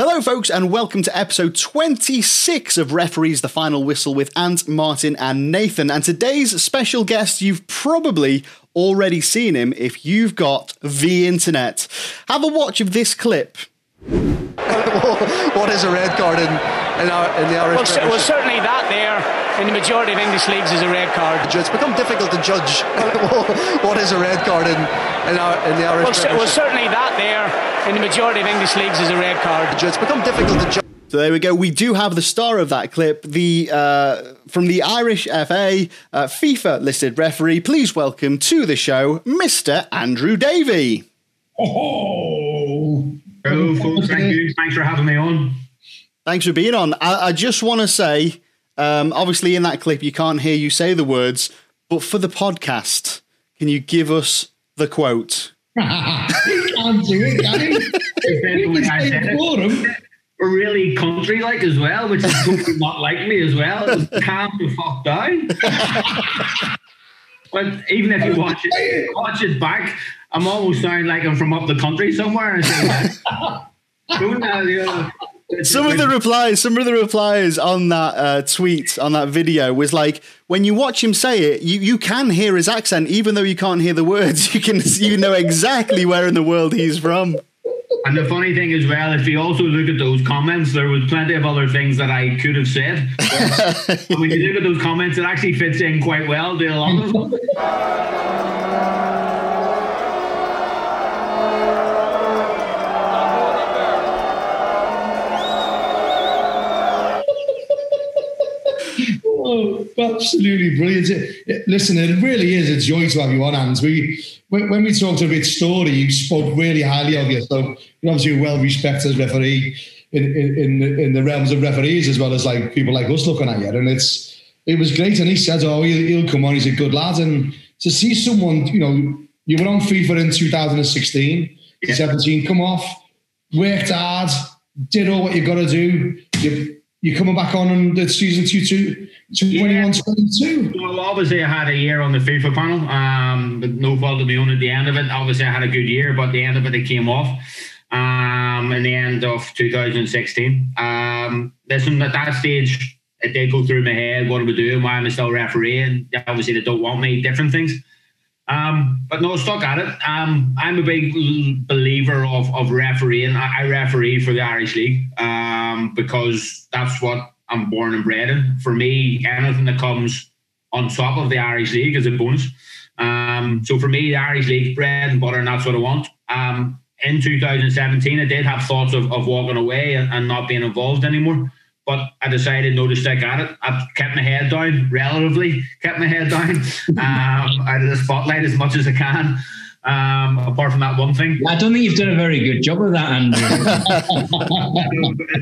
Hello, folks, and welcome to episode 26 of Referees the Final Whistle with Ant, Martin, and Nathan. And today's special guest, you've probably already seen him if you've got the internet. Have a watch of this clip. What is a red card in the Irish Premiership? Well, certainly that there in the majority of English leagues is a red card. It's become difficult to judge what is a red card in the Irish Premiership. Well, certainly that there in the majority of English leagues is a red card. It's become difficult to judge. So there we go. We do have the star of that clip, from the Irish FA, FIFA listed referee. Please welcome to the show, Mr. Andrew Davey. Oh. Hello, folks. Thank you. Thanks for having me on. Thanks for being on. I just want to say, obviously in that clip you can't hear you say the words, but for the podcast, can you give us the quote? He can't do it, can he? I said it. We're really country-like as well, which is totally not like me as well. Calm the fuck down. But even if you watch it back, I'm almost sounding like I'm from up the country somewhere. Some of the replies on that tweet, on that video, was like, when you watch him say it, you can hear his accent, even though you can't hear the words. You know exactly where in the world he's from. And the funny thing as well, if you also look at those comments, there was plenty of other things that I could have said. But when you look at those comments, it actually fits in quite well to a lot of them. Oh, absolutely brilliant. Listen, it really is a joy to have you on, Hans. When we talked a bit story, you spoke really highly of you. So you're obviously a well-respected referee in the realms of referees, as well as like people like us looking at you. And it was great. And he said, oh, he'll come on, he's a good lad. And to see someone, you were on FIFA in 2016, 17, come off, worked hard, did all what you got to do. You're coming back on in the season 21-22. Well, obviously I had a year on the FIFA panel, but no fault of my own at the end of it. Obviously I had a good year, but at the end of it came off in the end of 2016. Listen, at that stage, it did go through my head, what am I doing, why am I still refereeing? Obviously they don't want me, different things. But no, stuck at it. I'm a big believer of refereeing. I referee for the Irish League because that's what I'm born and bred in. For me, anything that comes on top of the Irish League is a bonus. So for me, the Irish League, bread and butter, and that's what I want. In 2017, I did have thoughts of walking away and not being involved anymore. But I decided no to stick at it. I've kept my head down, kept my head down out of the spotlight as much as I can. Apart from that one thing. I don't think you've done a very good job of that, Andrew.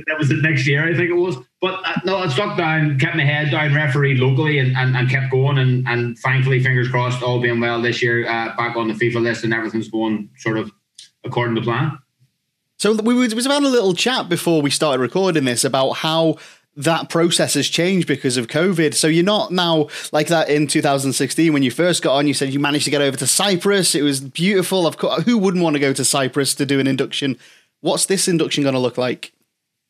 That was the next year, I think it was. But no, I stuck down, kept my head down, refereed locally and kept going. And thankfully, fingers crossed, all being well this year, back on the FIFA list and everything's going sort of according to plan. So we was having a little chat before we started recording this about how that process has changed because of COVID. So you're not now like that in 2016 when you first got on. You said you managed to get over to Cyprus. It was beautiful. Of course, who wouldn't want to go to Cyprus to do an induction? What's this induction going to look like?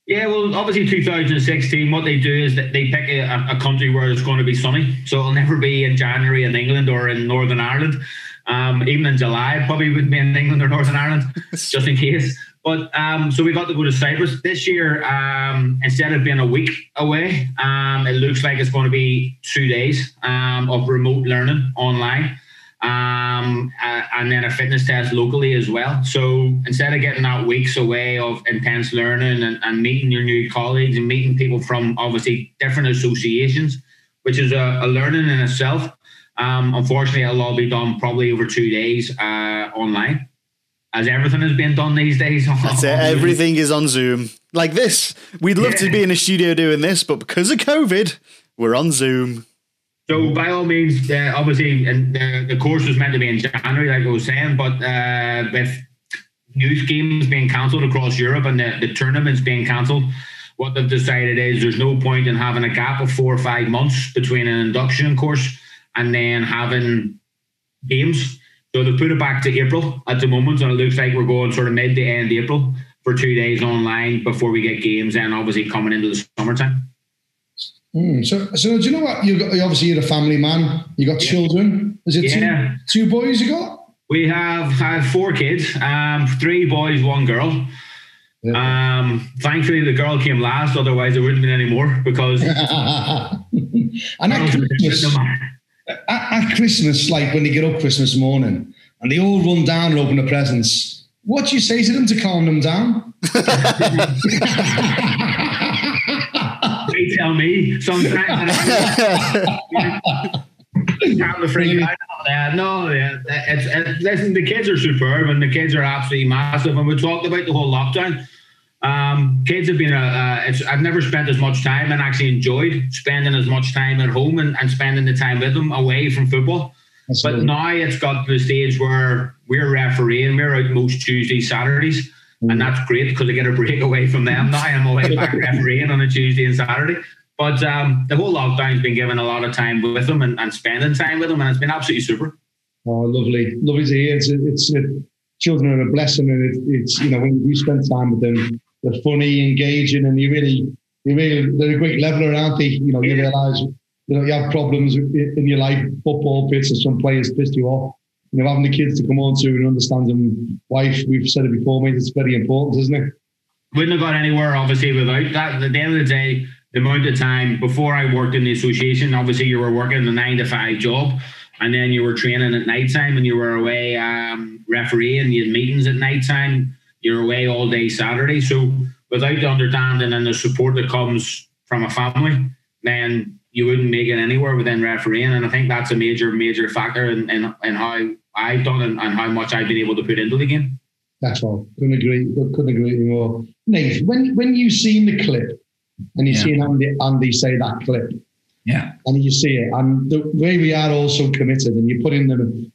Yeah, well, obviously 2016, what they do is that they pick a country where it's going to be sunny. So it'll never be in January in England or in Northern Ireland. Even in July, probably wouldn't be in England or Northern Ireland, just in case. But so we got to go to Cyprus this year. Instead of being a week away, it looks like it's going to be 2 days of remote learning online, and then a fitness test locally as well. So instead of getting that weeks away of intense learning and meeting your new colleagues and meeting people from obviously different associations, which is a learning in itself, unfortunately it'll all be done probably over 2 days online. As everything is being done these days. That's it. Everything is on Zoom. Like this. We'd love to be in a studio doing this, but because of COVID, we're on Zoom. So by all means, obviously, and the course was meant to be in January, like I was saying, but with youth games being cancelled across Europe and the tournaments being cancelled, what they've decided is there's no point in having a gap of 4 or 5 months between an induction course and then having games. So they put it back to April at the moment, and it looks like we're going sort of mid to end April for 2 days online before we get games, and obviously coming into the summertime. So do you know what? Obviously you're a family man. You got children. Is it two boys you got? We have 4 kids, 3 boys, 1 girl. Yeah. Thankfully, the girl came last. Otherwise, there wouldn't have been any more because. And at Christmas, like when they get up Christmas morning and they all run down and open the presents, what do you say to them to calm them down? They tell me sometimes. Listen, the kids are superb and the kids are absolutely massive. And we talked about the whole lockdown. Kids have been I've never spent as much time and actually enjoyed spending as much time at home and spending the time with them away from football. Absolutely. But now it's got to the stage where we're refereeing. We're out most Tuesdays, Saturdays. And that's great because I get a break away from them. Now I'm away back refereeing on a Tuesday and Saturday. But the whole lockdown's been given a lot of time with them and spending time with them, and it's been absolutely super. Oh, lovely to hear. It's children are a blessing, and it's when you spend time with them, they're funny, engaging, and you really they're a great leveler, aren't they? You realise you have problems in your life, football pitch, or some players pissed you off. Having the kids to come on to and understand them. Wife, we've said it before, mate, it's very important, isn't it? Wouldn't have got anywhere, obviously, without that. At the end of the day, the amount of time before I worked in the association, obviously you were working a 9 to 5 job, and then you were training at night time, and you were away refereeing, you had meetings at night time, you're away all day Saturday. So without the understanding and the support that comes from a family, then you wouldn't make it anywhere within refereeing. And I think that's a major factor in how I've done and how much I've been able to put into the game. That's all. Couldn't agree more. Nate, when you seen the clip and you seen Andy say that clip, and you see it, and the way we are also committed, and you put in the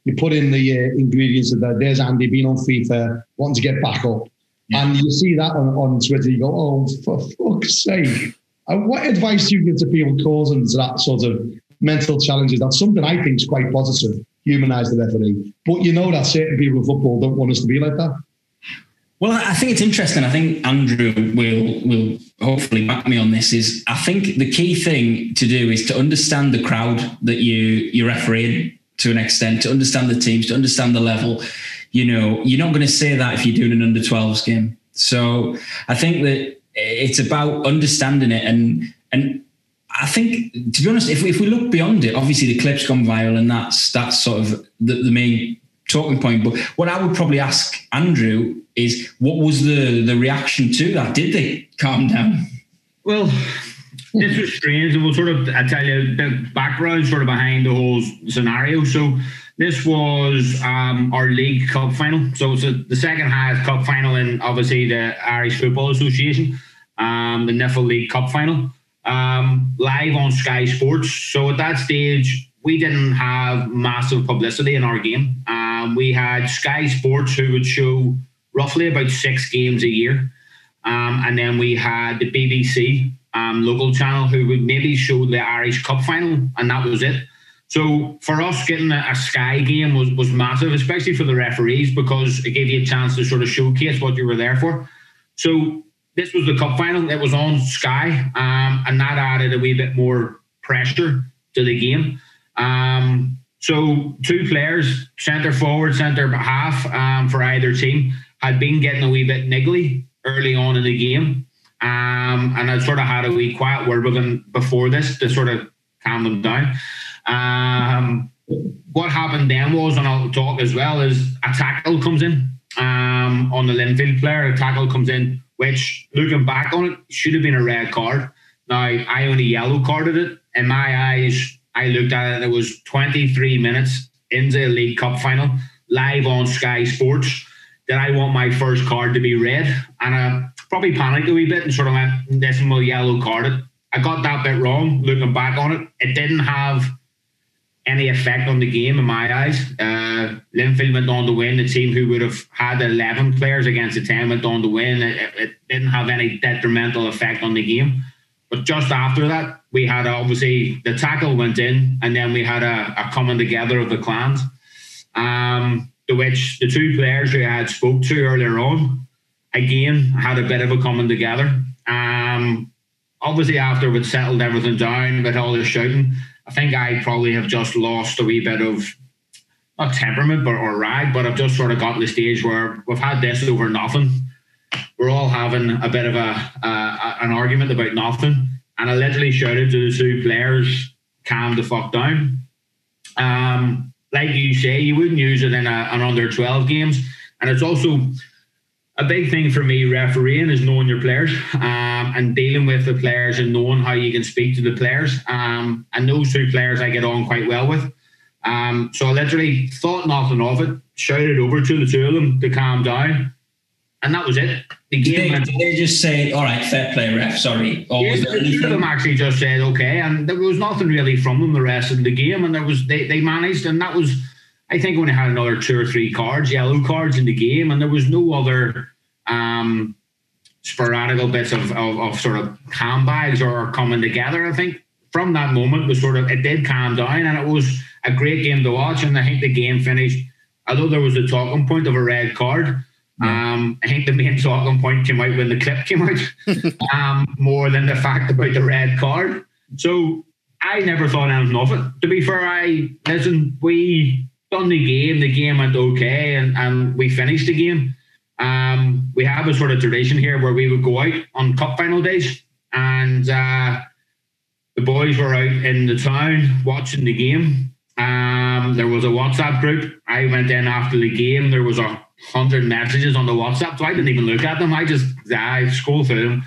ingredients of that. There's Andy being on FIFA, wanting to get back up, and you see that on Twitter. You go, oh, for fuck's sake! What advice do you give to people causing that sort of mental challenges? That's something I think is quite positive. Humanise the referee, but that certain people in football don't want us to be like that. Well, I think it's interesting. I think Andrew will hopefully back me on this. Is I think the key thing to do is to understand the crowd that you're refereeing to an extent, to understand the teams, to understand the level. You're not going to say that if you're doing an under-12s game. So I think that it's about understanding it, and I think, to be honest, if we look beyond it, obviously the clip's gone viral, and that's sort of the main talking point. But what I would probably ask Andrew is, what was the reaction to that? Did they calm down? Well, this was strange, and I tell you the background sort of behind the whole scenario. So this was our League Cup final. So it's the second highest cup final in obviously the Irish Football Association, the NIFL League Cup final, live on Sky Sports. So at that stage, we didn't have massive publicity in our game. We had Sky Sports, who would show roughly about 6 games a year. And then we had the BBC local channel, who would maybe show the Irish Cup final, and that was it. So for us, getting a Sky game was massive, especially for the referees, because it gave you a chance to sort of showcase what you were there for. So this was the cup final. It was on Sky, and that added a wee bit more pressure to the game. So 2 players, centre forward, centre half, for either team, had been getting a wee bit niggly early on in the game. And I sort of had a wee quiet word with them before this to sort of calm them down. What happened then was, and I'll talk as well, is a tackle comes in on the Linfield player. A tackle comes in, which, looking back on it, should have been a red card. Now, I only yellow carded it. In my eyes, I looked at it and it was 23 minutes into a League Cup final, live on Sky Sports, that I want my first card to be red. And I probably panicked a wee bit and sort of went, this one will yellow card it. I got that bit wrong, looking back on it. It didn't have any effect on the game in my eyes. Linfield went on to win. The team who would have had 11 players against the 10 went on to win. It didn't have any detrimental effect on the game. But just after that, we had obviously the tackle went in, and then we had a coming together of the clans, to which the 2 players who I had spoke to earlier on again had a bit of a coming together. Obviously, after we'd settled everything down with all the shouting, I think I probably have just lost a wee bit of, not temperament or rag, but I've just sort of got to the stage where we've had this over nothing. We're all having a bit of an argument about nothing. And I literally shouted to the two players, calm the fuck down. Like you say, you wouldn't use it in an under 12 games. And it's also a big thing for me, refereeing, is knowing your players and dealing with the players and knowing how you can speak to the players. And those two players I get on quite well with. So I literally thought nothing of it, shouted over to the two of them to calm down. And that was it. Did they just say, all right, fair play, ref, sorry? Or yeah, was there anything? Two of them actually just said, okay. And there was nothing really from them the rest of the game. And they managed, and that was, I think, only had another 2 or 3 yellow cards in the game. And there was no other sporadic bits of sort of handbags or coming together. I think from that moment was sort of, it did calm down, and it was a great game to watch. And I think the game finished, although there was a talking point of a red card, I think the main talking point came out when the clip came out, more than the fact about the red card. So I never thought anything of it. To be fair, we done the game went okay, and we finished the game. We have a sort of tradition here where we would go out on cup final days, and the boys were out in the town watching the game. There was a WhatsApp group. I went in after the game. There was 100 messages on the WhatsApp, so I didn't even look at them. I scrolled through them.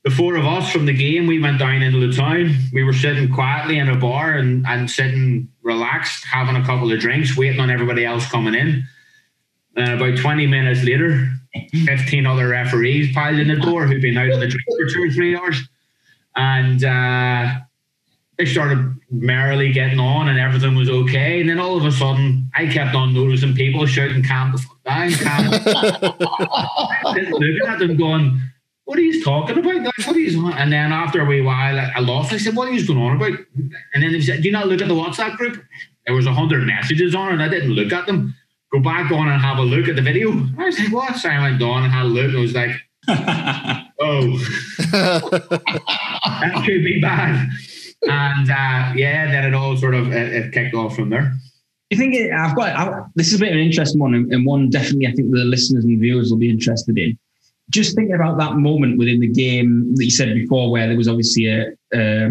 The 4 of us from the game, we went down into the town. We were sitting quietly in a bar and sitting relaxed, having a couple of drinks, waiting on everybody else coming in. About 20 minutes later, 15 other referees piled in the door who'd been out on the drink for 2 or 3 hours. And they started merrily getting on, and everything was okay. And then all of a sudden, I kept on noticing people shouting, calm the fuck down, calm the fuck down. Looking at them going, what are you talking about? What are you on? And then after a wee while, I lost. I said, what are you going on about? And then they said, do you not look at the WhatsApp group? There was 100 messages on it, and I didn't look at them. Go back on and have a look at the video. I was like, what? So I went on and had a look, and I was like, oh, that could be bad. And then it all sort of it kicked off from there. I think this is a bit of an interesting one, and one definitely I think the listeners and viewers will be interested in. Just thinking about that moment within the game that you said before, where there was obviously I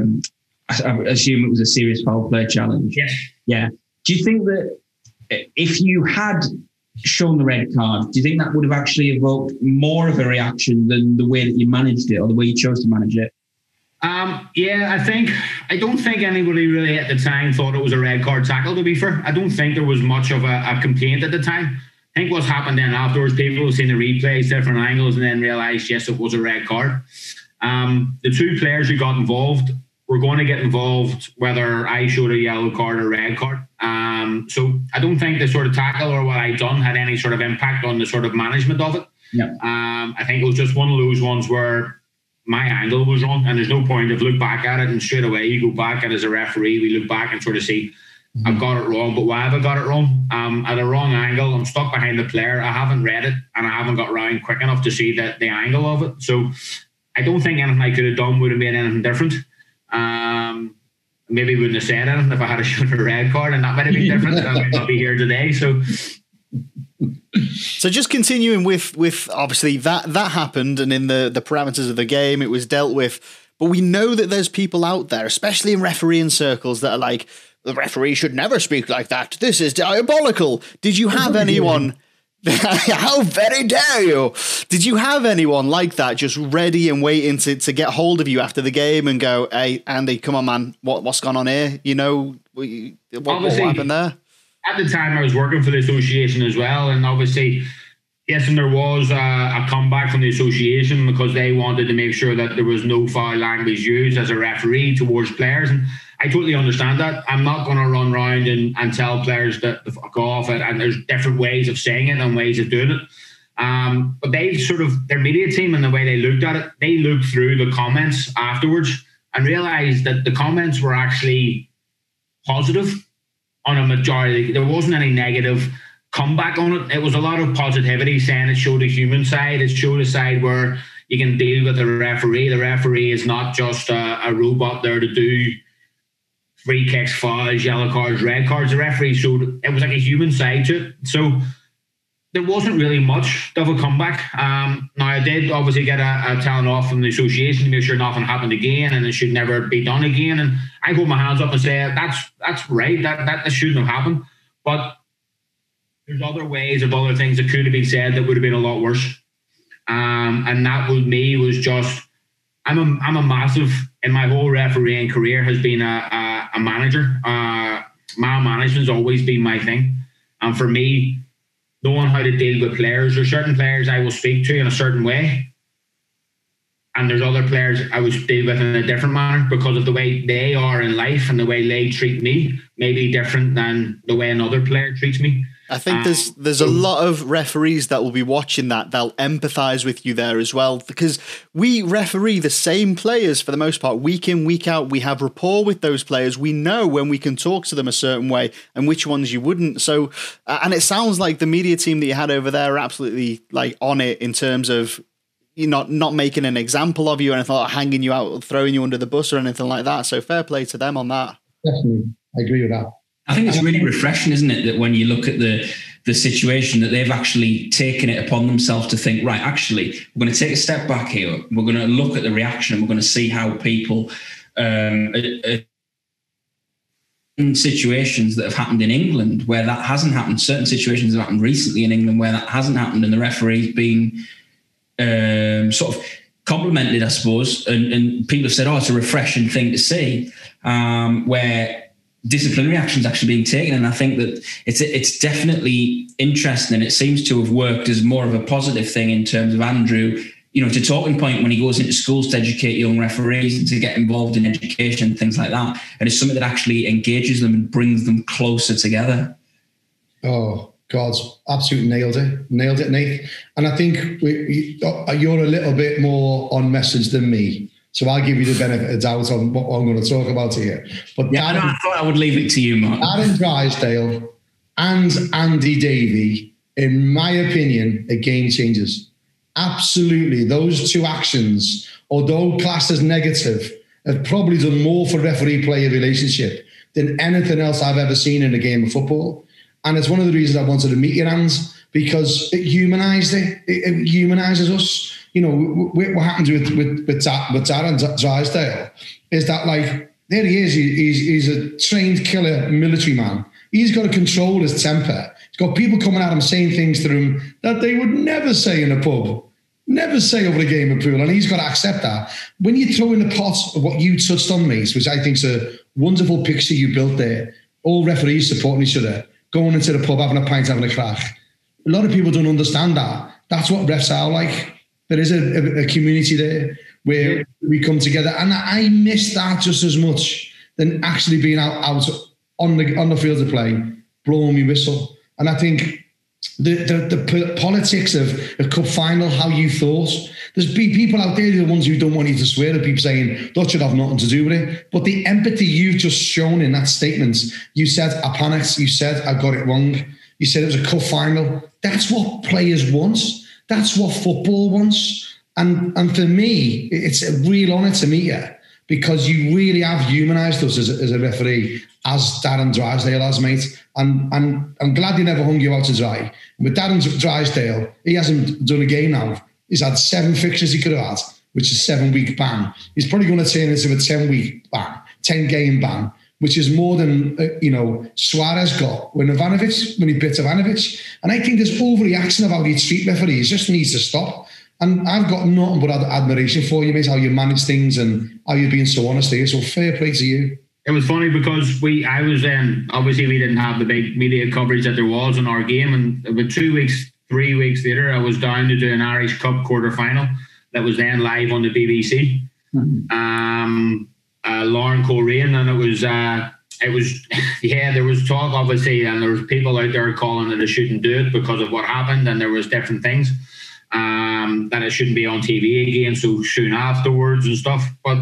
assume it was a serious foul play challenge. Yes. Yeah. Do you think that if you had shown the red card, do you think that would have actually evoked more of a reaction than the way that you managed it or the way you chose to manage it? I don't think anybody really at the time thought it was a red card tackle, to be fair. I don't think there was much of a complaint at the time. I think what's happened then afterwards, people have seen the replays, different angles, and then realised, yes, it was a red card. The 2 players who got involved were going to get involved whether I showed a yellow card or red card. So I don't think the sort of tackle or what I'd done had any sort of impact on the sort of management of it. Yeah. I think it was just one of those ones where my angle was wrong, and there's no point of look back at it and straight away you go back, and as a referee we look back and sort of see I've got it wrong, but why have I got it wrong? At a wrong angle, I'm stuck behind the player, I haven't read it, and I haven't got round quick enough to see the angle of it. So I don't think anything I could have done would have made anything different. Maybe wouldn't have said anything if I had shown a red card, and that might have been different. I might not be here today. So just continuing with obviously that happened, and in the parameters of the game it was dealt with. But we know that there's people out there, especially in refereeing circles, that are like, the referee should never speak like that. This is diabolical. Did you have anyone? How very dare you? Did you have anyone like that just ready and waiting to get hold of you after the game and go, hey, Andy, come on, man, what's gone on here? You know, what happened there? At the time, I was working for the association as well, and obviously, yes, and there was a comeback from the association because they wanted to make sure that there was no foul language used as a referee towards players, and I totally understand that. I'm not going to run around and tell players to fuck off, and there's different ways of saying it and ways of doing it. But they their media team and the way they looked at it, they looked through the comments afterwards and realised that the comments were actually positive on a majority. There wasn't any negative. comeback on it. It was a lot of positivity, saying it showed a human side. It showed a side where you can deal with the referee. The referee is not just a robot there to do free kicks, fouls, yellow cards, red cards. The referee showed it was like a human side to it. So there wasn't really much of a comeback. Now, I did obviously get a telling off from the association to make sure nothing happened again and it should never be done again. And I hold my hands up and say, that's right, that shouldn't have happened. But there's other ways of other things that could have been said that would have been a lot worse. And that with me was just, I'm a massive, in my whole refereeing career has been a manager. Man management's always been my thing. And for me, knowing how to deal with players, there's certain players I will speak to in a certain way, and there's other players I would deal with in a different manner because of the way they are in life and the way they treat me may be different than the way another player treats me. I think there's a lot of referees that will be watching that. They'll empathise with you there as well, because we referee the same players for the most part, week in, week out. We have rapport with those players. We know when we can talk to them a certain way and which ones you wouldn't. So, and it sounds like the media team that you had over there are absolutely like on it in terms of you not making an example of you or anything like hanging you out, throwing you under the bus or anything like that. So fair play to them on that. Definitely, I agree with that. I think it's really refreshing, isn't it, that when you look at the situation that they've actually taken it upon themselves to think, right, actually, we're going to take a step back here. We're going to look at the reaction and we're going to see how people in situations that have happened in England where that hasn't happened, certain situations have happened recently in England where that hasn't happened and the referee's been sort of complimented, I suppose, and people have said, oh, it's a refreshing thing to see, where disciplinary action is actually being taken. And I think that it's definitely interesting, and it seems to have worked as more of a positive thing in terms of Andrew, you know, to talking point when he goes into schools to educate young referees and to get involved in education and things like that. And it's something that actually engages them and brings them closer together. Oh, God, absolutely nailed it, Nate. And I think you're a little bit more on message than me. So I'll give you the benefit of doubt on what I'm going to talk about here. But yeah, I thought I would leave it to you, Mark. Darren Drysdale and Andy Davey, in my opinion, are game changers. Absolutely. Those two actions, although classed as negative, have probably done more for referee-player relationship than anything else I've ever seen in a game of football. And it's one of the reasons I wanted to meet your hands, because it humanised it. It humanises us. You know, what happens with Darren Drysdale is that, like, there he is. He's a trained killer military man. He's got to control his temper. He's got people coming at him saying things to him that they would never say in a pub, never say over a game of pool, and he's got to accept that. When you throw in the pot of what you touched on, mate, which I think is a wonderful picture you built there, all referees supporting each other, going into the pub, having a pint, having a crack. A lot of people don't understand that. That's what refs are like. There is a community there where we come together, and I miss that just as much than actually being out on the field of play, blowing me whistle. And I think the politics of a cup final, how you thought, there's people out there, the ones who don't want you to swear at people saying that should have nothing to do with it. But the empathy you've just shown in that statement, you said I panicked, you said I got it wrong, you said it was a cup final. That's what players want. That's what football wants. And for me, it's a real honour to meet you, because you really have humanised us as a referee, as Darren Drysdale has, mate. And I'm glad they never hung you out to dry. With Darren Drysdale, he hasn't done a game now. He's had 7 fixtures he could have had, which is 7-week ban. He's probably going to turn into a 10-week ban, 10-game ban, which is more than Suarez got when he bit Ivanovic. And I think this overreaction of how you treat referees just needs to stop. And I've got nothing but admiration for you, mate, how you manage things and how you're being so honest here. So fair play to you. It was funny because I was obviously we didn't have the big media coverage that there was in our game, and about 3 weeks later, I was down to do an Irish Cup quarter-final that was then live on the BBC. Mm-hmm. Lauren Coleraine, and it was there was talk obviously, and there was people out there calling that I shouldn't do it because of what happened, and there was different things that it shouldn't be on TV again so soon afterwards and stuff. But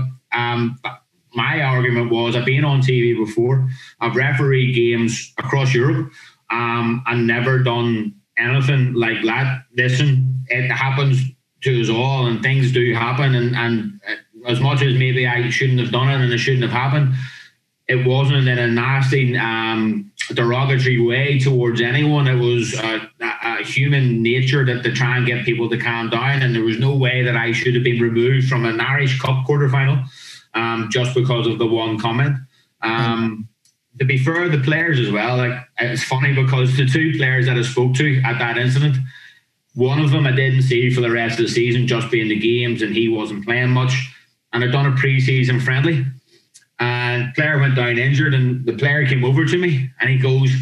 my argument was, I've been on TV before, I've refereed games across Europe, and never done anything like that. Listen, it happens to us all, and things do happen, and as much as maybe I shouldn't have done it and it shouldn't have happened, it wasn't in a nasty, derogatory way towards anyone. It was a human nature that to try and get people to calm down, and there was no way that I should have been removed from an Irish Cup quarterfinal just because of the one comment. To be fair, the players as well, like, it's funny because the two players that I spoke to at that incident, one of them I didn't see for the rest of the season, just being the games, and he wasn't playing much. And I'd done a pre-season friendly, and player went down injured, and the player came over to me and he goes,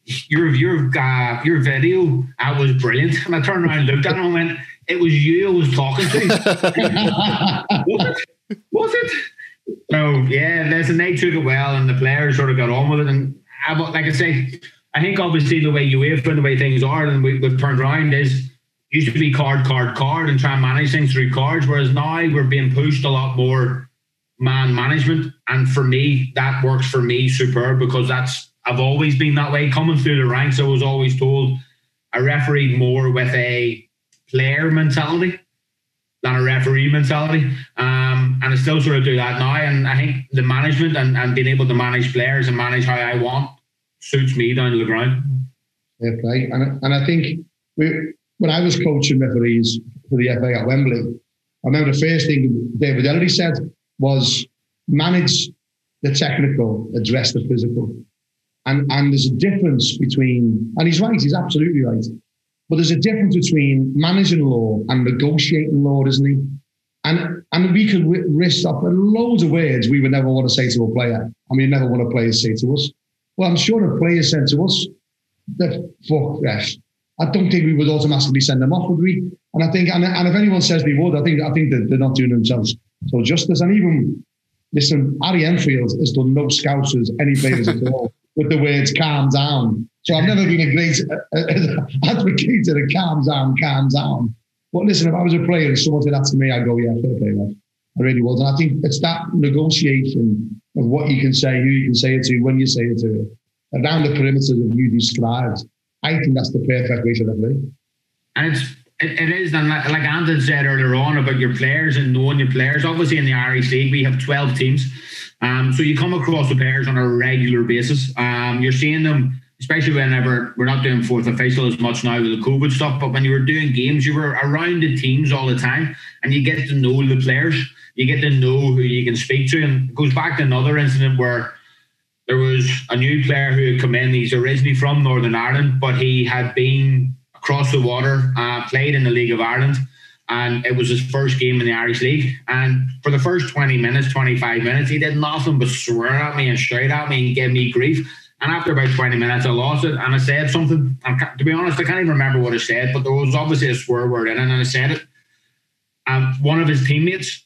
your video, that was brilliant. And I turned around and looked at him and went, it was you I was talking to. Was it? So yeah, listen, they took it well, and the players sort of got on with it. And like I say, I think obviously the way UEFA and the way things are, and we've turned around, is used to be card, and try and manage things through cards, whereas now we're being pushed a lot more man management. And for me, that works for me superb, because I've always been that way coming through the ranks. I was always told I refereed more with a player mentality than a referee mentality, and I still sort of do that now. And I think the management and being able to manage players and manage how I want suits me down to the ground. Yeah, right. And I think when I was coaching referees for the FA at Wembley, I remember the first thing David Ellery said was manage the technical, address the physical. And there's a difference between, and he's right, he's absolutely right, but there's a difference between managing law and negotiating law, isn't he? And we could risk up loads of words we would never want to say to a player, and we never want a player to say to us. Well, I'm sure the players said to us, fuck refs. I don't think we would automatically send them off, would we? And I think, and if anyone says they would, I think that they're not doing themselves so justice. And even, listen, Harry Enfield has done no scousers, any players at all, with the words calm down. So I've never been a great advocate of calm down. But listen, if I was a player and someone said that to me, I'd go, yeah, fair play, lad. I really would. And I think it's that negotiation of what you can say, who you can say it to, when you say it to, around the perimeters that you described. I think that's the perfect way to referee. And it is, and like Anton said earlier on about your players and knowing your players. Obviously in the Irish League, we have 12 teams. So you come across the players on a regular basis. You're seeing them, especially whenever we're not doing fourth official as much now with the COVID stuff, but when you were doing games, you were around the teams all the time, and you get to know the players. You get to know who you can speak to. And it goes back to another incident where there was a new player who had come in. He's originally from Northern Ireland, but he had been across the water, played in the League of Ireland, and it was his first game in the Irish League. And for the first 20 minutes, 25 minutes, he did nothing but swear at me and shout at me and give me grief. And after about 20 minutes, I lost it, and I said something. To be honest, I can't even remember what I said, but there was obviously a swear word in it, and I said it. And one of his teammates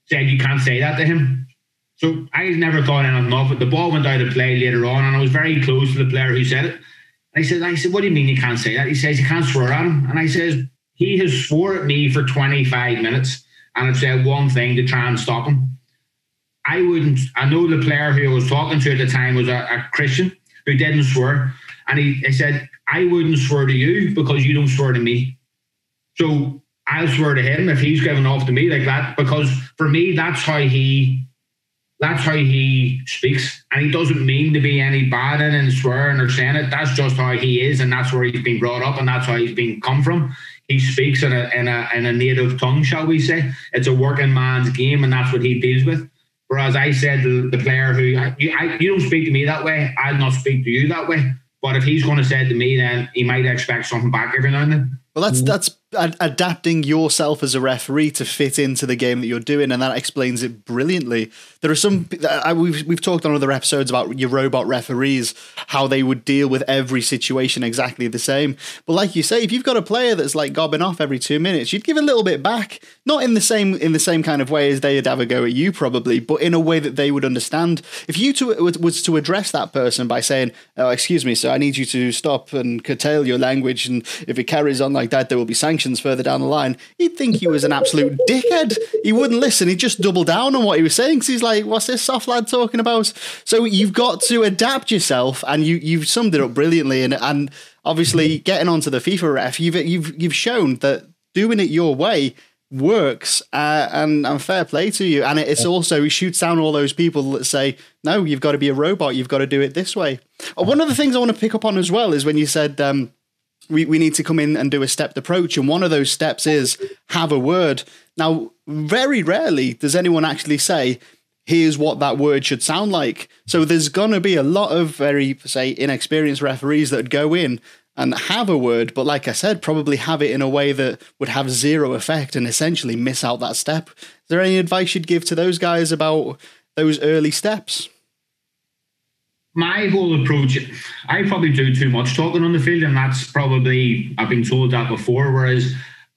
said, you can't say that to him. So I never thought anything of it. The ball went out of play later on, and I was very close to the player who said it. And I said, what do you mean you can't say that? He says, you can't swear at him. And I says, he has swore at me for 25 minutes, and I've said one thing to try and stop him. I know the player who I was talking to at the time was a Christian who didn't swear. And he said, I wouldn't swear to you because you don't swear to me. So I'll swear to him if he's giving off to me like that, because for me, that's how he speaks. And he doesn't mean to be any bad in and swearing or saying it. That's just how he is, and that's where he's been brought up, and that's how he's been come from. He speaks in a native tongue, shall we say. It's a working man's game, and that's what he deals with. Whereas I said to the player who, you don't speak to me that way, I'll not speak to you that way. But if he's going to say it to me, then he might expect something back every now and then. Well, that's adapting yourself as a referee to fit into the game that you're doing, and that explains it brilliantly. There are some we've talked on other episodes about your robot referees, how they would deal with every situation exactly the same. But like you say, if you've got a player that's like gobbing off every 2 minutes, you'd give a little bit back, not in the same kind of way as they'd have a go at you probably, but in a way that they would understand. If you was to address that person by saying, "Oh, excuse me, sir, I need you to stop and curtail your language, and if it carries on like that, there will be sanctions," situations further down the line, he'd think he was an absolute dickhead. He wouldn't listen. He'd just double down on what he was saying, because he's like, what's this soft lad talking about? So you've got to adapt yourself, and you've summed it up brilliantly. And obviously, getting onto the FIFA ref, you've shown that doing it your way works, and fair play to you. And it's also, he shoots down all those people that say, no, you've got to be a robot, you've got to do it this way. One of the things I want to pick up on as well is when you said we need to come in and do a stepped approach, and one of those steps is have a word. Now, very rarely does anyone actually say, here's what that word should sound like. So there's going to be a lot of very, say, inexperienced referees that would go in and have a word, but like I said, probably have it in a way that would have zero effect and essentially miss out that step. Is there any advice you'd give to those guys about those early steps? My whole approach, I probably do too much talking on the field, and that's probably, I've been told that before, whereas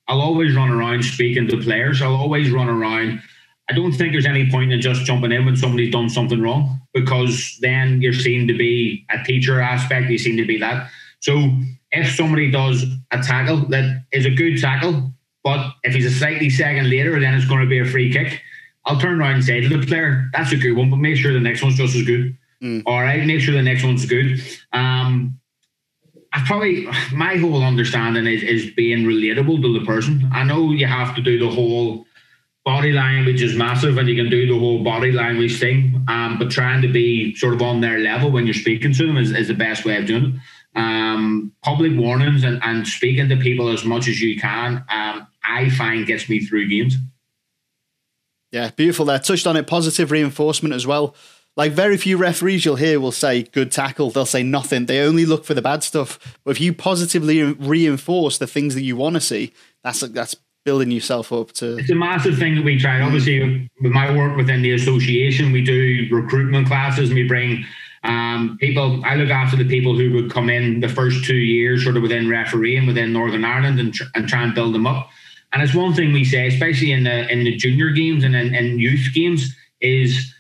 I'll always run around speaking to players. I'll always run around. I don't think there's any point in just jumping in when somebody's done something wrong, because then you're seen to be a teacher aspect, you seem to be that. So if somebody does a tackle that is a good tackle, but if he's a slightly second later, then it's going to be a free kick, I'll turn around and say to the player, that's a good one, but make sure the next one's just as good. All right, make sure the next one's good. My whole understanding is being relatable to the person. I know you have to do the whole body language is massive, and you can do the whole body language thing, but trying to be sort of on their level when you're speaking to them is the best way of doing it. Public warnings and speaking to people as much as you can, I find gets me through games. Yeah, beautiful there. Touched on it, positive reinforcement as well. Like, very few referees you'll hear will say good tackle. They'll say nothing. They only look for the bad stuff. But if you positively reinforce the things that you want to see, that's building yourself up to. It's a massive thing that we try. Obviously, with my work within the association, we do recruitment classes, and we bring people. I look after the people who would come in the first 2 years sort of within refereeing within Northern Ireland, and try and build them up. And it's one thing we say, especially in the junior games and in youth games, is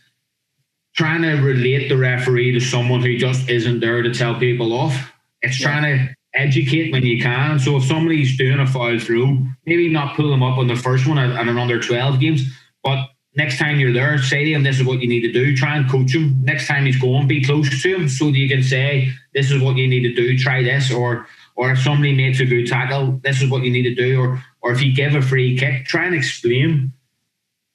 trying to relate the referee to someone who just isn't there to tell people off. It's trying to educate when you can. So if somebody's doing a foul through, maybe not pull them up on the first one at an under 12 games, but next time you're there, say to him, this is what you need to do. Try and coach him. Next time he's going, be close to him so that you can say, this is what you need to do. Try this. Or if somebody makes a good tackle, this is what you need to do. Or if you give a free kick, try and explain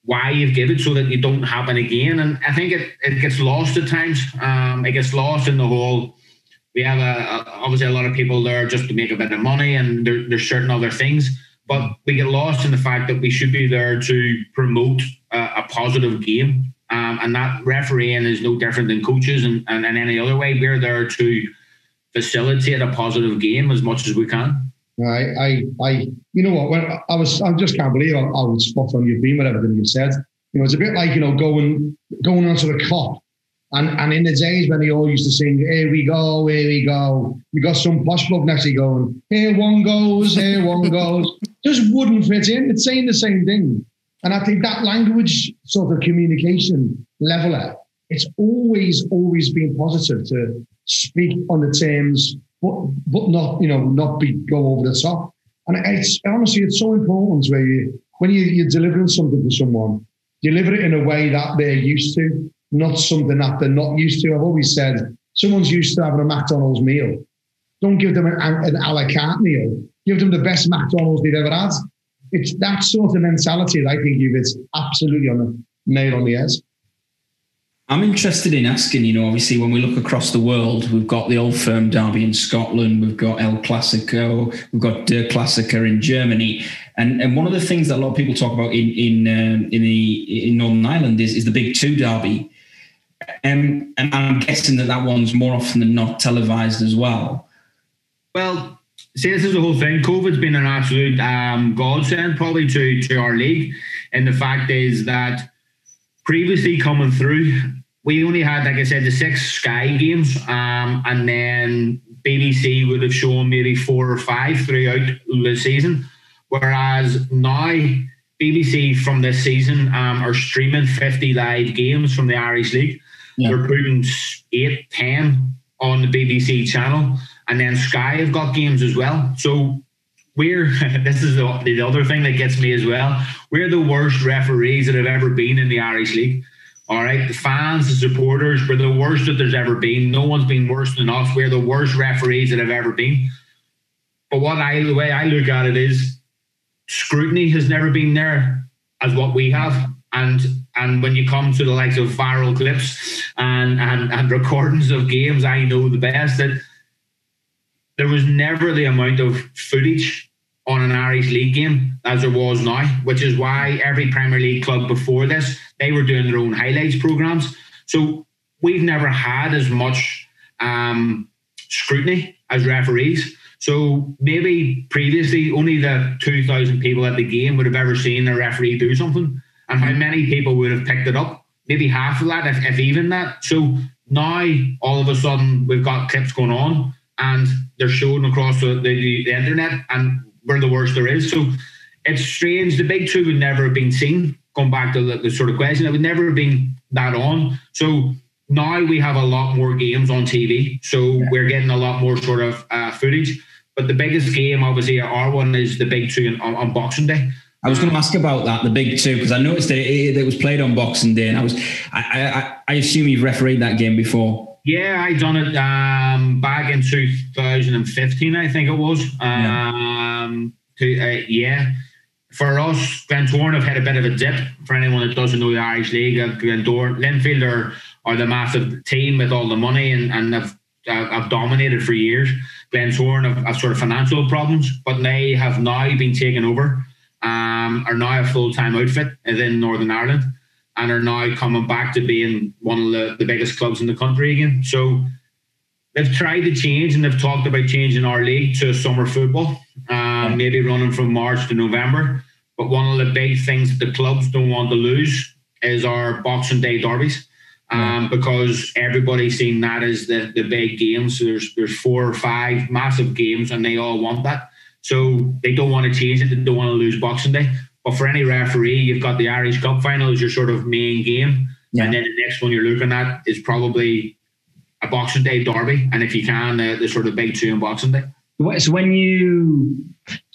why you've given it so that it don't happen again. And I think it gets lost at times. It gets lost in the whole, we have obviously a lot of people there just to make a bit of money, and there's certain other things, but we get lost in the fact that we should be there to promote a positive game. And that refereeing is no different than coaches and any other way. We're there to facilitate a positive game as much as we can. I you know what? When I just can't believe how spot on you've been with everything you've said. You know, it's a bit like, you know, going onto the Kop, and in the days when they all used to sing, "Here we go, here we go," you got some posh bloke next to you going, "Here one goes, here one goes." Just wouldn't fit in. It's saying the same thing, and I think that language sort of communication leveler, it's always been positive to speak on the terms. But not, you know, not go over the top. And it's honestly, it's so important where when you're delivering something to someone, deliver it in a way that they're used to, not something that they're not used to. I've always said, someone's used to having a McDonald's meal. Don't give them an a la carte meal. Give them the best McDonald's they've ever had. It's that sort of mentality that I think you've hit absolutely on the nail on the head. I'm interested in asking, you know, obviously when we look across the world, we've got the Old Firm Derby in Scotland, we've got El Clasico, we've got Der Klassiker in Germany. And one of the things that a lot of people talk about in Northern Ireland is the Big Two Derby. And I'm guessing that one's more often than not televised as well. Well, see, this is the whole thing. COVID's been an absolute godsend probably to our league. And the fact is that previously coming through, we only had, like I said, the 6 Sky games, and then BBC would have shown maybe 4 or 5 throughout the season. Whereas now, BBC from this season are streaming 50 live games from the Irish League. Yeah. They're putting 8, 10 on the BBC channel, and then Sky have got games as well. So we're this is the other thing that gets me as well. We're the worst referees that have ever been in the Irish League. All right, the fans, the supporters, we're the worst that there's ever been. No one's been worse than us. We're the worst referees that have ever been. But the way I look at it is, scrutiny has never been there as what we have. And when you come to the likes of viral clips and recordings of games, I know the best that there was never the amount of footage on an Irish League game as there was now, which is why every Premier League club before this, they were doing their own highlights programs. So we've never had as much scrutiny as referees. So maybe previously only the 2,000 people at the game would have ever seen a referee do something, and how many people would have picked it up? Maybe half of that, if even that. So now all of a sudden we've got clips going on and they're shown across the internet, and we're the worst there is. So it's strange. The big two would never have been seen. Going back to the sort of question, it would never have been that on. So now we have a lot more games on TV. So we're getting a lot more sort of footage. But the biggest game, obviously, our one is the big two on Boxing Day. I was going to ask about that, the big two, because I noticed that it was played on Boxing Day, and I assume you've refereed that game before. Yeah, I done it back in 2015, I think it was. For us, Glentoran have had a bit of a dip. For anyone that doesn't know the Irish League, Linfield are the massive team with all the money and have dominated for years. Glentoran have sort of financial problems, but they have now been taken over, are now a full-time outfit in Northern Ireland, and are now coming back to being one of the biggest clubs in the country again. So they've tried to change, and they've talked about changing our league to summer football, maybe running from March to November. But one of the big things that the clubs don't want to lose is our Boxing Day derbies. Because everybody's seen that as the big games. So there's 4 or 5 massive games, and they all want that. So they don't want to change it. They don't want to lose Boxing Day. But for any referee, you've got the Irish Cup final as your sort of main game. Yeah. And then the next one you're looking at is probably a Boxing Day derby. And if you can, the sort of big two on Boxing Day. So when you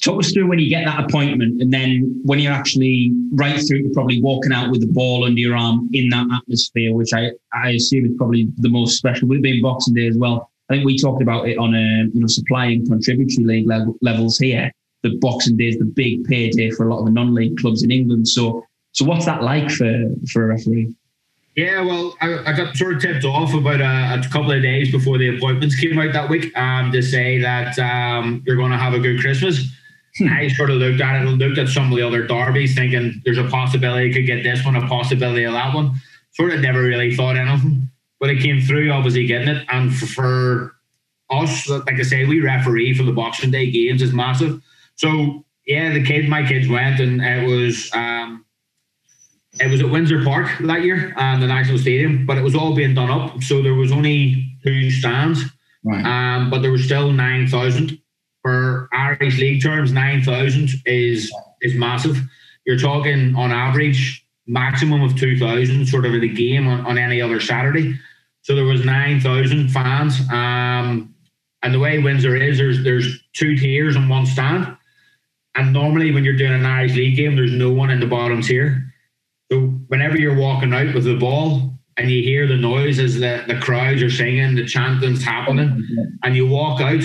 talk us through when you get that appointment, and then when you're actually right through to probably walking out with the ball under your arm in that atmosphere, which I assume is probably the most special, with it being Boxing Day as well. I think we talked about it on supply and contributory league levels here. The Boxing Day is the big payday for a lot of the non-league clubs in England. So what's that like for a referee? Yeah, well, I got sort of tipped off about a couple of days before the appointments came out that week to say that you're going to have a good Christmas. I sort of looked at it and looked at some of the other derbies, thinking there's a possibility I could get this one, a possibility of that one. Sort of never really thought anything. But it came through, obviously getting it. And for us, like I say, we referee for the Boxing Day games is massive. So, yeah, my kids went, and it was at Windsor Park that year, the National Stadium, but it was all being done up. So there was only 2 stands, right. But there was still 9,000. For Irish League terms, 9,000 is massive. You're talking on average maximum of 2,000 sort of in the game on any other Saturday. So there was 9,000 fans. And the way Windsor is, there's 2 tiers on one stand. And normally when you're doing an Irish League game, there's no one in the bottom tier. So whenever you're walking out with the ball and you hear the noise as the crowds are singing, the chanting's happening, and you walk out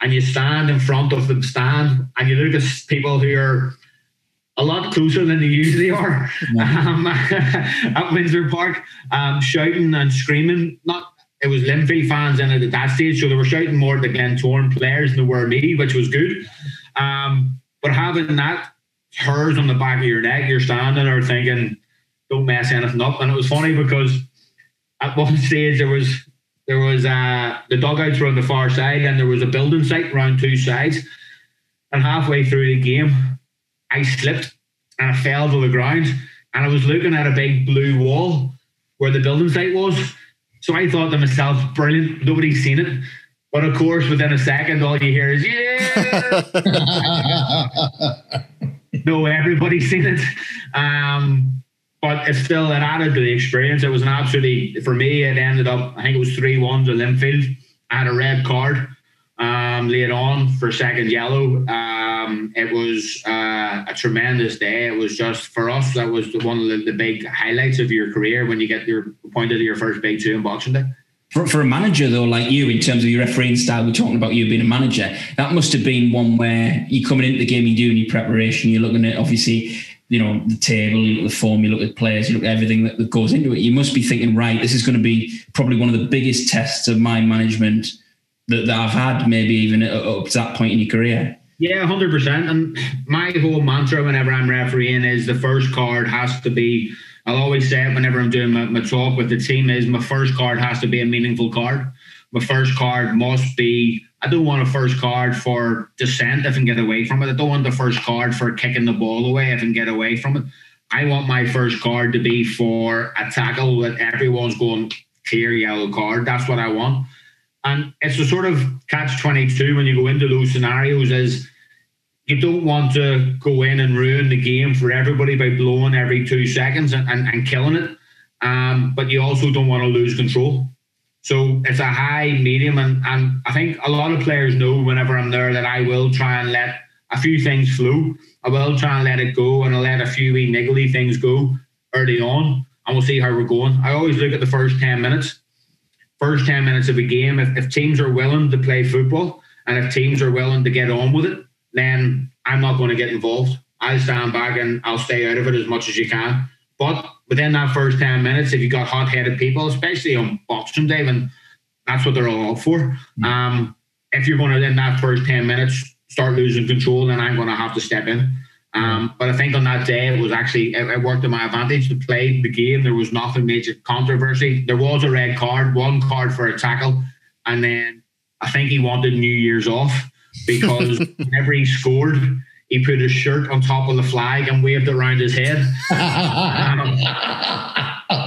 and you stand in front of the stand and you look at people who are a lot closer than they usually are at Windsor Park, shouting and screaming. It was Linfield fans in it at that stage, so they were shouting more at the Glentoran players than they were me, which was good. But having that hers on the back of your neck, you're standing there thinking, don't mess anything up. And it was funny because at one stage there was the dugouts were on the far side, and there was a building site around 2 sides. And halfway through the game, I slipped and I fell to the ground, and I was looking at a big blue wall where the building site was. So I thought to myself, brilliant, nobody's seen it. But of course, within a second, all you hear is, yeah! No, everybody's seen it. But it's still, it added to the experience. It was an absolutely, for me, it ended up, I think it was 3-1 to Linfield. I had a red card laid on for second yellow. It was a tremendous day. It was just, for us, that was one of the big highlights of your career when you get appointed to your first Big Two on Boxing Day. For a manager, though, like you, in terms of your refereeing style, we're talking about you being a manager, that must have been one where you're coming into the game, you're doing your preparation, you're looking at, obviously, the table, you look at the form, you look at players, you look at everything that goes into it. You must be thinking, right, this is going to be probably one of the biggest tests of my management that I've had, maybe even up to that point in your career. Yeah, 100%. And my whole mantra whenever I'm refereeing is the first card has to be, I'll always say it whenever I'm doing my talk with the team, is my first card has to be a meaningful card. My first card must be, I don't want a first card for dissent if I can get away from it. I don't want the first card for kicking the ball away if I can get away from it. I want my first card to be for a tackle that everyone's going, clear yellow card. That's what I want. And it's a sort of catch-22 when you go into those scenarios, is you don't want to go in and ruin the game for everybody by blowing every 2 seconds and killing it. But you also don't want to lose control. So it's a high medium. And I think a lot of players know whenever I'm there that I will try and let a few things flow. I will try and let it go, and I'll let a few wee niggly things go early on, and we'll see how we're going. I always look at the first 10 minutes. First 10 minutes of a game, if teams are willing to play football and if teams are willing to get on with it, then I'm not going to get involved. I'll stand back and I'll stay out of it as much as you can. But within that first 10 minutes, if you got hot-headed people, especially on Boxing Day, then that's what they're all up for. If you're going to, in that first 10 minutes, start losing control, then I'm going to have to step in. But I think on that day, it worked to my advantage to play the game. There was nothing major controversy. There was a red card, one card for a tackle, and then I think he wanted New Year's off because whenever he scored, he put his shirt on top of the flag and waved it around his head. And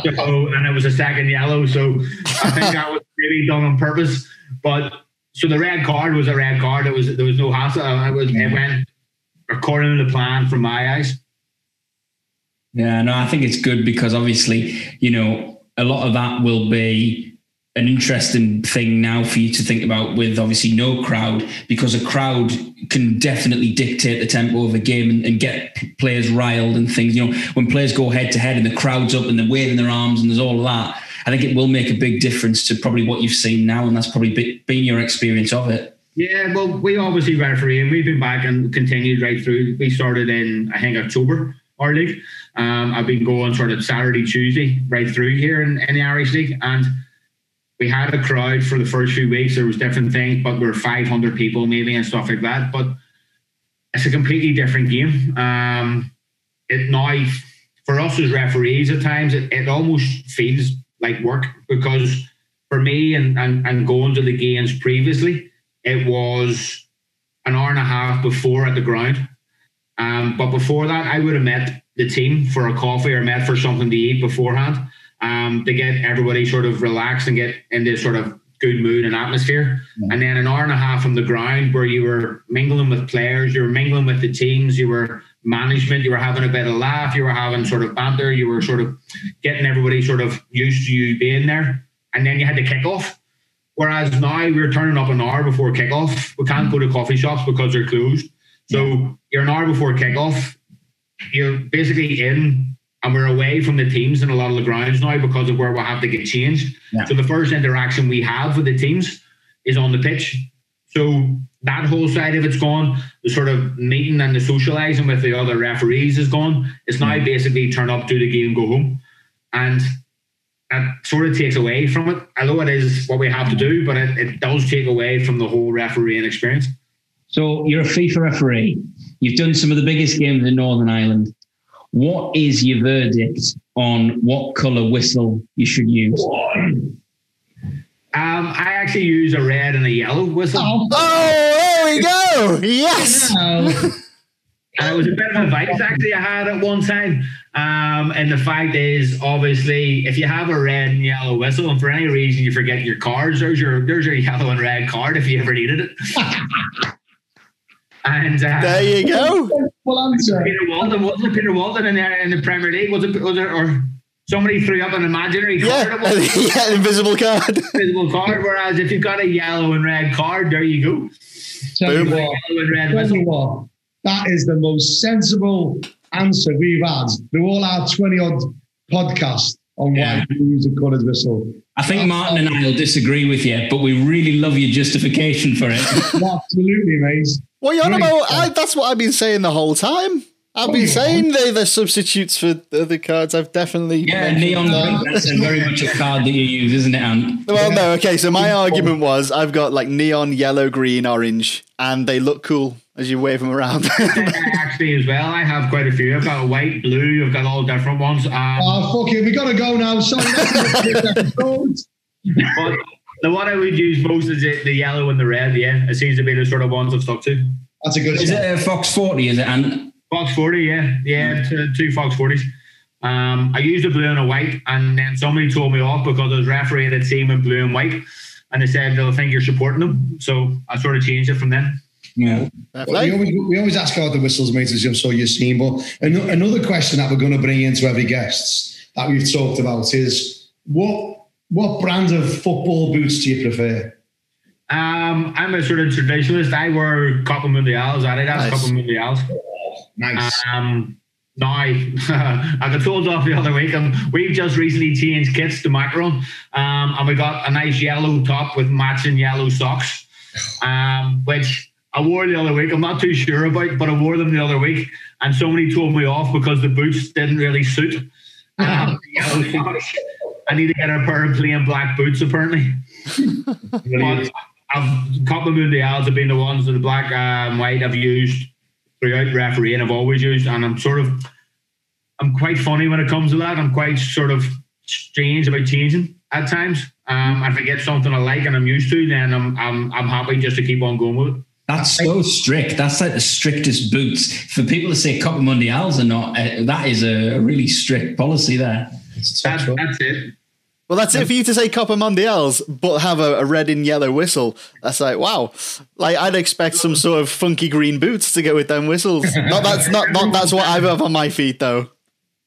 it was a second yellow, so I think that was maybe done on purpose. But so the red card was a red card. There was no hassle. It went according to the plan from my eyes. Yeah, no, I think it's good because obviously, a lot of that will be an interesting thing now for you to think about with obviously no crowd, because a crowd can definitely dictate the tempo of a game and get players riled and things. When players go head to head and the crowd's up and they're waving their arms and there's all of that, I think it will make a big difference to probably what you've seen now, and that's probably been your experience of it. Yeah, well, we obviously referee, and we've been back and continued right through. We started in, I think, October, our league. I've been going sort of Saturday, Tuesday, right through here in the Irish League. And we had a crowd for the first few weeks. There was different things, but we were 500 people maybe and stuff like that. But it's a completely different game. It now, for us as referees at times, it almost feels like work, because for me and going to the games previously, it was an hour and a half before at the ground. But before that, I would have met the team for a coffee or met for something to eat beforehand, to get everybody sort of relaxed and get in this sort of good mood and atmosphere. Mm-hmm. And then an hour and a half from the ground where you were mingling with players, you were mingling with the teams, you were management, you were having a bit of laugh, you were having sort of banter, you were sort of getting everybody sort of used to you being there. And then you had to kick off. Whereas now we're turning up an hour before kickoff. We can't go to coffee shops because they're closed. So you're an hour before kickoff. You're basically in, and we're away from the teams in a lot of the grounds now because of where we'll have to get changed. Yeah. So the first interaction we have with the teams is on the pitch. So that whole side of it's gone. The sort of meeting and the socialising with the other referees is gone. It's now basically turn up, do the game, go home. And that sort of takes away from it. Although it is what we have to do, but it does take away from the whole refereeing experience. So you're a FIFA referee. You've done some of the biggest games in Northern Ireland. What is your verdict on what colour whistle you should use? I actually use a red and a yellow whistle. Oh, there we go. Yes. And it was a bit of advice actually I had at one time. And the fact is, obviously, if you have a red and yellow whistle and for any reason you forget your cards, there's your yellow and red card if you ever needed it. And there you go. Well answer. Peter Walton, wasn't it Peter Walton in the Premier League? Was it or somebody threw up an imaginary card? Yeah, invisible card. Invisible card. Whereas if you've got a yellow and red card, there you go. Tell me what. That is the most sensible answer we've had through all our 20-odd podcasts on why we use a coloured whistle. I think Martin and I will disagree with you, but we really love your justification for it. Absolutely, mate. What are you on about? That's what I've been saying the whole time. I've been saying they're substitutes for other cards. I've definitely neon green. That's very much a card that you use, isn't it, Ant? Well, no, okay. So my argument was I've got like neon, yellow, green, orange, and they look cool as you wave them around. Actually, as well, I have quite a few. I've got a white, blue. I've got all different ones. Fuck it, we gotta go now. Sorry. But the one I would use most is the yellow and the red. Yeah, it seems to be the sort of ones I've stuck to. That's a good. Is it a Fox 40? Is it, Ant? Fox 40, yeah, two Fox 40s. I used a blue and a white, and then somebody told me off because I was refereeing a team in blue and white, and they said they'll think you're supporting them. So I sort of changed it from then. Yeah. We always ask about the whistles, mate, as I'm sure you've seen. But another question that we're going to bring into every guest that we've talked about is what brand of football boots do you prefer? I'm a sort of traditionalist. I wear Copa Mundials, Adidas Copa Mundials. Nice. Now, I got told off the other week. We've just recently changed kits to Macron, and we got a nice yellow top with matching yellow socks, which I wore the other week. I'm not too sure about, but I wore them the other week, and somebody told me off because the boots didn't really suit yellow socks. I need to get a pair of plain black boots, apparently. But Copa Mundials have been the ones that the black and white I've used throughout refereeing. I've always used, and I'm quite funny when it comes to that. I'm quite sort of strange about changing at times. If I get something I like and I'm used to, then I'm happy just to keep on going with it. That's so strict. That's like the strictest boots. For people to say Copa Mundials are not, that is a really strict policy there. That's it. Well, that's it for you to say Copa Mundials, but have a red and yellow whistle. That's like, wow. Like, I'd expect some sort of funky green boots to go with them whistles. That's what I have on my feet, though.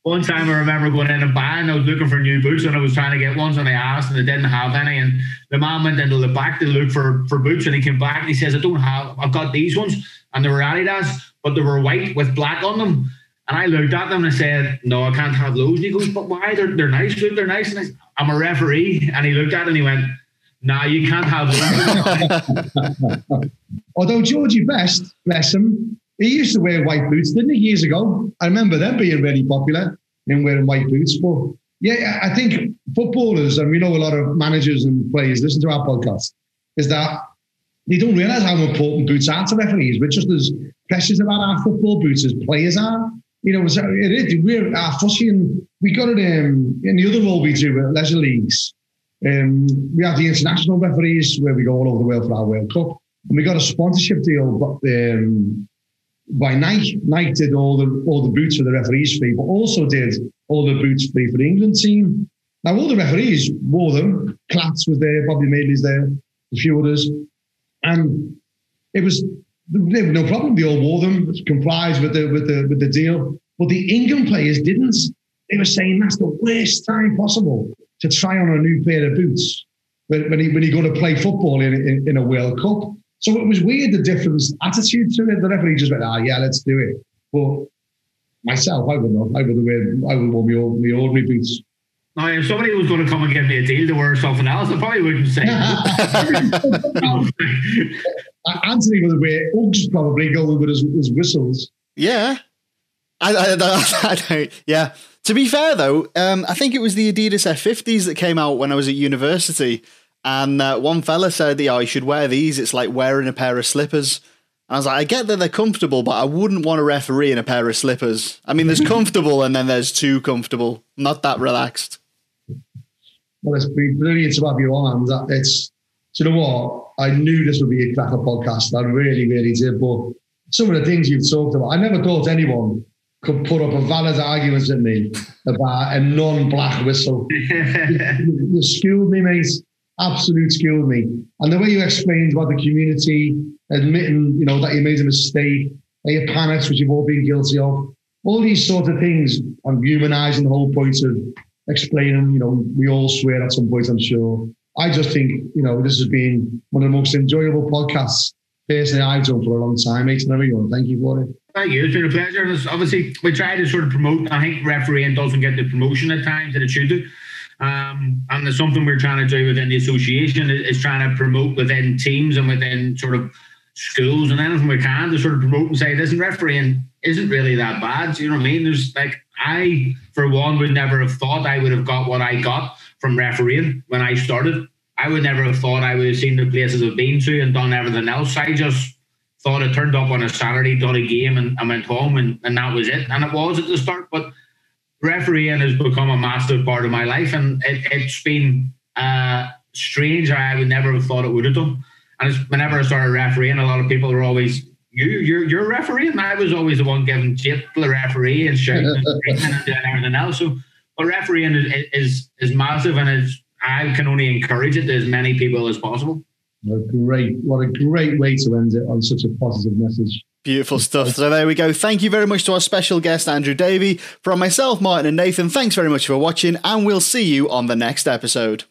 One time I remember going in and buying, I was looking for new boots and I was trying to get ones and I asked and they didn't have any. And the man went into the back to look for boots and he came back and he says, I've got these ones. And they were Adidas, but they were white with black on them. And I looked at them and I said, no, I can't have those. And he goes, but why? They're nice. Look, they're nice. And I said, I'm a referee. And he looked at it and he went, nah, you can't have those. Although Georgie Best, bless him, he used to wear white boots, didn't he, years ago? I remember them being really popular in wearing white boots. But yeah, I think footballers, and we know a lot of managers and players listen to our podcast, is that they don't realise how important boots are to referees. We're just as precious about our football boots as players are. You know, we're fussy, and we got it in the other role we do at leisure leagues. We have the international referees where we go all over the world for our World Cup, and we got a sponsorship deal by Nike. Nike did all the boots for the referees free, but also did all the boots free for the England team. Now all the referees wore them. Klatz was there, Bobby Madeley's there, a few others, and they had no problem. They all wore them, complied with the deal. But the England players didn't. They were saying that's the worst time possible to try on a new pair of boots when you go to play football in a World Cup. So it was weird, the different attitude to it. The referee just went, yeah, let's do it. But myself, I would not. I would wear my ordinary boots. Now, if somebody was going to come and give me a deal to wear something else, I probably wouldn't say Anthony would wear Uggs probably going with his whistles. Yeah. I don't. Yeah. To be fair, though, I think it was the Adidas F50s that came out when I was at university. And one fella said, you should wear these. It's like wearing a pair of slippers. And I was like, I get that they're comfortable, but I wouldn't want to referee in a pair of slippers. I mean, there's comfortable and then there's too comfortable. I'm not that relaxed. Well, it's been brilliant to have you on. Do you know what? I knew this would be a cracker podcast. I really, really did. But some of the things you've talked about, I never thought anyone could put up a valid argument at me about a non-black whistle. You schooled me, mate. Absolute schooled me. And the way you explained about the community, admitting, that you made a mistake, that you panicked, which you've all been guilty of, all these sort of things, and humanising the whole point of explaining, we all swear at some point, I'm sure. I just think, this has been one of the most enjoyable podcasts personally I've done for a long time, mate, and everyone. Thank you for it. Thank you. It's been a pleasure. And obviously, we try to sort of promote. I think refereeing doesn't get the promotion at times that it should do. And there's something we're trying to do within the association is trying to promote within teams and within sort of schools and anything we can to sort of promote and say, listen, refereeing isn't really that bad. You know what I mean? There's like, I, for one, would never have thought I would have got what I got from refereeing when I started. I would never have thought I would have seen the places I've been to and done everything else. I just thought I turned up on a Saturday, done a game, and I went home, and that was it. And it was at the start, but refereeing has become a massive part of my life, and it's been strange. I would never have thought it would have done. And whenever I started refereeing, a lot of people were always, you're refereeing. I was always the one giving chip to the referee and shouting and screaming and doing everything else. So, but refereeing is massive, and I can only encourage it to as many people as possible. What a great way to end it on such a positive message. Beautiful stuff. So there we go. Thank you very much to our special guest, Andrew Davey. From myself, Martin and Nathan, thanks very much for watching, and we'll see you on the next episode.